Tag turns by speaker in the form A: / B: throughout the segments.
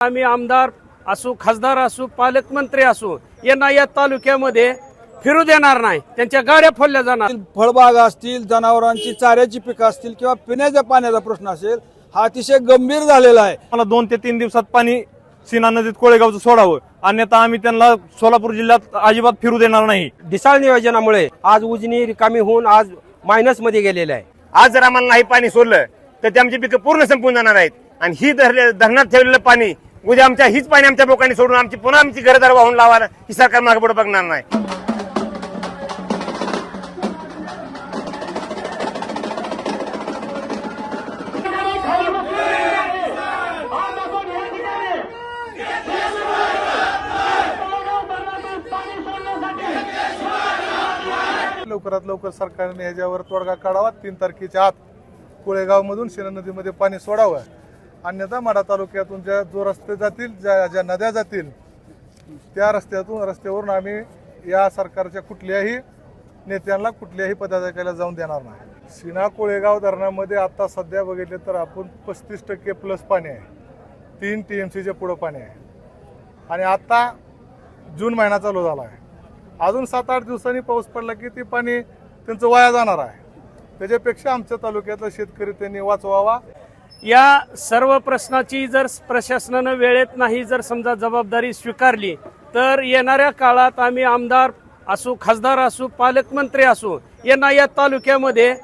A: आम्ही आमदार असू, खासदार असू, पालकमंत्री असू, यांना या तालुक्यामध्ये फिरू देणार नाही. त्यांच्या गाड्या फोडल्या जाणार.
B: फळबाग असतील, जनावरांची चाऱ्याची पिकं असतील किंवा पिण्याच्या पाण्याचा प्रश्न असेल, हा अतिशय गंभीर झालेला आहे.
C: मला 2 ते 3 दिवसात पाणी सीना नदीत कोळेगावचं सोडावं, अन्यथा आम्ही त्यांना सोलापूर जिल्ह्यात अजिबात फिरू देणार नाही.
D: ढिसाळ नियोजनामुळे आज उजनी रिकामी होऊन आज मायनस मध्ये गेलेले आहे.
E: आज जर आम्हाला नाही पाणी सोडलं तर ते आमची पिकं पूर्ण संपून जाणार आहेत. आणि ही धरणात ठेवलेलं पाणी उद्या हीच पाणी आमच्या लोकांनी सोडून आमची घरदार वाहून लावायला ही सरकार मागे पुढे बघणार नाही.
F: लवकरात लवकर सरकारने याच्यावर तोडगा काढावा. 3 तारखेच्या आत कोळेगाव मधून सीना नदीमध्ये पाणी सोडावं, अन्यथा माढा तालुक्यातून जो रस्ते जातील, ज्या नद्या जातील, त्या रस्त्यावरून आम्ही या सरकारच्या कुठल्याही नेत्यांना कुठल्याही पदाधिकाऱ्याला जाऊन देणार नाही. सीना कोळेगाव धरणामध्ये आता सध्या बघितले तर आपण 35% प्लस पाणी आहे. 3 TMCच्या पुढं पाणी आहे. आणि आता जून महिना चालू झाला आहे. अजून 7-8 दिवसांनी पाऊस पडला की ते पाणी त्यांचं वाया जाणार आहे. त्याच्यापेक्षा आमच्या तालुक्यातला शेतकरी त्यांनी वाचवावा.
A: या सर्व प्रश्नाची जर प्रशासनानं वेळेत नाही जर समजा जबाबदारी स्वीकारली तर येणाऱ्या काळात आम्ही आमदार असू, खासदार असू, पालकमंत्री असू, यांना या तालुक्यामध्ये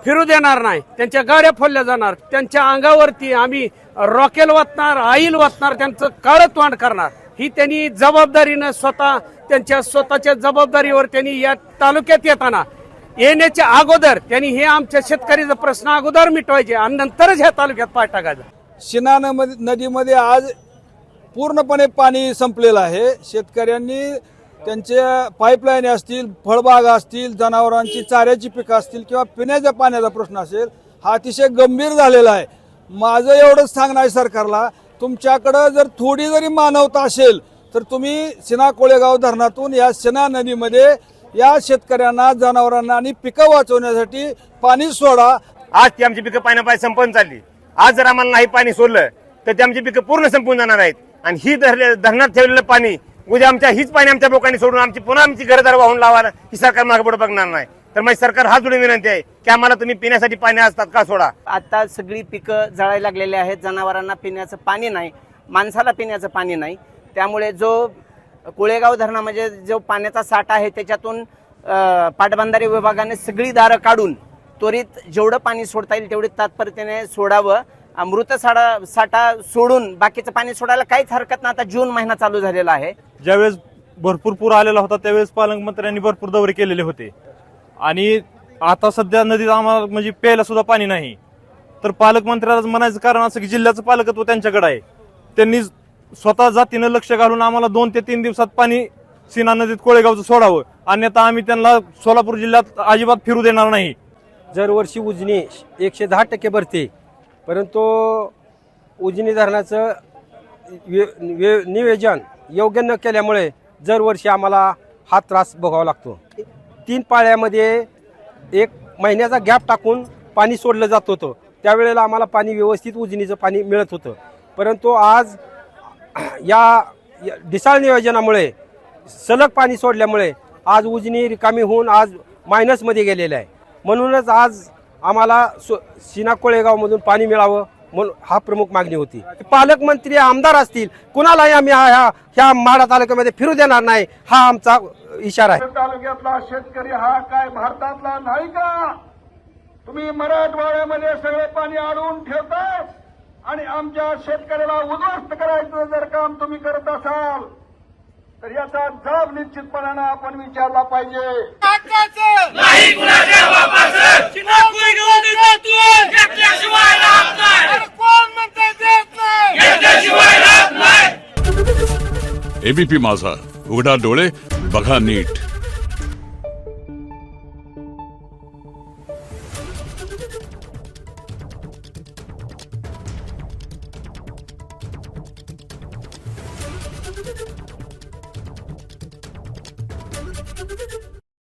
A: फिरू देणार नाही. त्यांच्या गाड्या फोडल्या जाणार. त्यांच्या अंगावरती आम्ही रॉकेल वाचणार, आईल वाचणार, त्यांचं काळं तोंड करणार. ही त्यांनी जबाबदारीनं त्यांच्या स्वतःच्या जबाबदारीवर त्यांनी या तालुक्यात येण्याच्या अगोदर त्यांनी हे आमच्या शेतकऱ्याचा प्रश्न अगोदर मिटवायचे आणि नंतरच ह्या तालुक्यात पाय टाकायचा.
B: सीना नदीमध्ये आज पूर्णपणे पाणी संपलेलं आहे. शेतकऱ्यांनी त्यांच्या पाईपलाईन असतील, फळबाग असतील, जनावरांची चाऱ्याची पिकं असतील किंवा पिण्याच्या पाण्याचा प्रश्न असेल, हा अतिशय गंभीर झालेला आहे. माझं एवढंच सांगणं आहे सरकारला, तुमच्याकडं जर थोडी जरी मानवता असेल तर तुम्ही सीना कोळेगाव धरणातून या सीना नदीमध्ये या शेतकऱ्यांना, जनावरांना आणि पिकं वाचवण्यासाठी पाणी सोडा.
E: आज ती आमची पिकं पाण्यापाय संपून चालली. आज जर आम्हाला नाही पाणी सोडलं तर ते आमची पिकं पूर्ण संपून जाणार आहेत. आणि ही धरणात ठेवलेलं पाणी उद्या हीच पाणी आमच्या लोकांनी सोडून आमची घरदार वाहून लावायला ही सरकार मागे पुढे बघणार नाही. तर माझी सरकार हात जोडून विनंती आहे की आम्हाला तुम्ही पिण्यासाठी पाणी असतात का सोडा.
G: आता सगळी पिकं जळायला लागलेली आहेत. जनावरांना पिण्याचं पाणी नाही, माणसाला पिण्याचं पाणी नाही. त्यामुळे जो कोळेगाव धरणामध्ये जो पाण्याचा साठा आहे त्याच्यातून पाटबंधारे विभागाने सगळी दारं काढून त्वरित जेवढं पाणी सोडता येईल तेवढे तात्परतेने सोडावं. मृत साठा सोडून बाकीचं पाणी सोडायला काहीच हरकत नाही. आता जून महिना चालू झालेला आहे.
C: ज्यावेळेस भरपूर पूर आलेला होता त्यावेळेस पालकमंत्र्यांनी भरपूर दौरे केलेले होते. आणि आता सध्या नदीत आम्हाला म्हणजे प्यायला सुद्धा पाणी नाही. तर पालकमंत्र्याला म्हणायचं कारण असं की जिल्ह्याचं पालकत्व त्यांच्याकडे आहे. त्यांनी स्वतः जातीनं लक्ष घालून आम्हाला 2 ते 3 दिवसात पाणी सीना नदीत कोळेगावचं सोडावं, अन्यथा आम्ही त्यांना सोलापूर जिल्ह्यात अजिबात फिरू देणार नाही.
D: दरवर्षी उजनी 110% भरते, परंतु उजनी धरणाचं नियोजन योग्य न केल्यामुळे दरवर्षी आम्हाला हा त्रास भोगावा लागतो. 3 पाळ्यामध्ये 1 महिन्याचा गॅप टाकून पाणी सोडलं जात होतं. त्यावेळेला आम्हाला पाणी व्यवस्थित उजनीचं पाणी मिळत होतं. परंतु आज या ढिसाळ नियोजनामुळे सलग पाणी सोडल्यामुळे आज उजनी रिकामी होऊन आज मायनस मध्ये गेलेलं आहे. म्हणूनच आज आम्हाला सीना कोळेगाव मधून पाणी मिळावं म्हणून हा प्रमुख मागणी होती. पालकमंत्री, आमदार असतील, कुणालाही आम्ही ह्या माढा तालुक्यामध्ये फिरू देणार नाही, हा आमचा इशारा आहे.
H: तालुक्यातला शेतकरी हा काय भारतातला नाही का? तुम्ही मराठवाड्यामध्ये सगळे पाणी अडवून ठेवताय आणि आमच्या शेतकऱ्याला उद्ध्वस्त करायचं जर काम तुम्ही करत असाल तर याचा जबाब निश्चितपणानं आपण विचारला पाहिजे.
I: एबीपी माझा, उघडा डोळे बघा नीट.